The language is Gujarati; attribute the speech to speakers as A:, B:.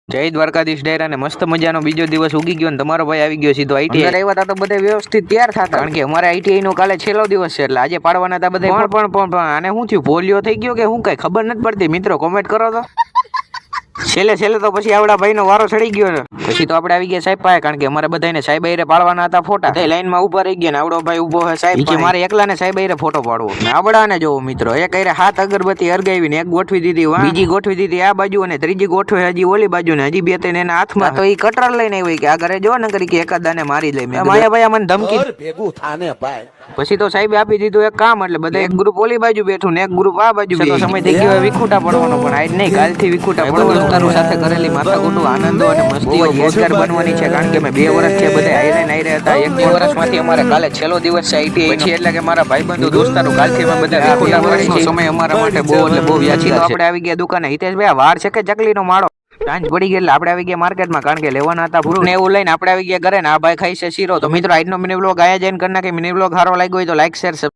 A: જય દ્વારકાધીશ ડાયરા ને મસ્ત મજાનો બીજો દિવસ ઉગી ગયો ને તમારો ભાઈ આવી ગયો સીધો આઈટીઆઈ આવ્યા હતા તો બધા વ્યવસ્થિત તૈયાર થતા કારણ કે અમારે આઈટીઆઈ નો કાલે છેલ્લો દિવસ છે એટલે આજે પાડવાના હતા બધા પણ આને શું થયું પોલિયો થઈ ગયો કે શું કઈ ખબર નથી પડતી મિત્રો કોમેન્ટ કરો તો છેલ્લે તો પછી આવડા ભાઈ નો વારો ચડી ગયો ને પછી તો આપણે આવી ગયા સાહેબ પાસે કારણ કે અમારે બધાને સાહેબ આયરે પાડવાના હતા ફોટા તે લાઈન માં ઉભા રહી ગયા ને આવડો ભાઈ ઉભો છે સાહેબ કે મારે એકલા ને સાહેબ આયરે ફોટો પાડવો ને આવડાને જોવો મિત્રો એક આયરે 7 અગરબત્તી અરગાવી ને એક ગોઠવી દીધી બીજી ગોઠવી દીધી આ બાજુ અને ત્રીજી ગોઠવી હજી ઓલી બાજુ ને હજી બે ત્રણ એના હાથમાં તો ઈ કટર લઈને આવી કે આ ઘરે જો ને કરી કે એકાદાને મારી લઈ મેં માયા ભાઈ મને ધમકી
B: ભેગું થાને ભાઈ
A: પછી તો સાહેબ આપી દીધું એક કામ એટલે બધા એક ગ્રુપ ઓલી બાજુ બેઠું ને એક ગ્રુપ આ બાજુ તો સમય થઈ ગયો વિખૂટા પડવાનો પણ આજ નહીં કાલથી વિખૂટા પડવાનો સાથે કરેલી માથાકૂટું આનંદો અને મસ્તીઓ યાદગાર બનવાની છે કારણ કે મેં 2 વર્ષ છે બધા આયરે હતા 1 વર્ષમાંથી અમારે કાલે છેલ્લો દિવસ છે આઈટીઆઈ પછી એટલે કે મારા ભાઈબંધો દોસ્તારો કાલથી અમે બધા વિખૂટા વર્ષનો સમય અમારા માટે બહુ એટલે બહુ વ્યાજી છે આપણે આવી ગયા દુકાને હિતેશભાઈ આ વાર છે કે ચકલીનો માળો સાંજ પડી ગઈ એટલે આપણે આવી ગયા માર્કેટમાં કારણ કે લેવાના હતા ફ્રૂટ ને એવું લઈને આપણે આવી ગયા ઘરે ને આ ભાઈ ખાઈ છે શીરો તો મિત્રો આજનો મિની વ્લોગ આયા જઈને કરી નાખે મિની વ્લોગ સારો લાગ્યો હોય તો લાઈક શેર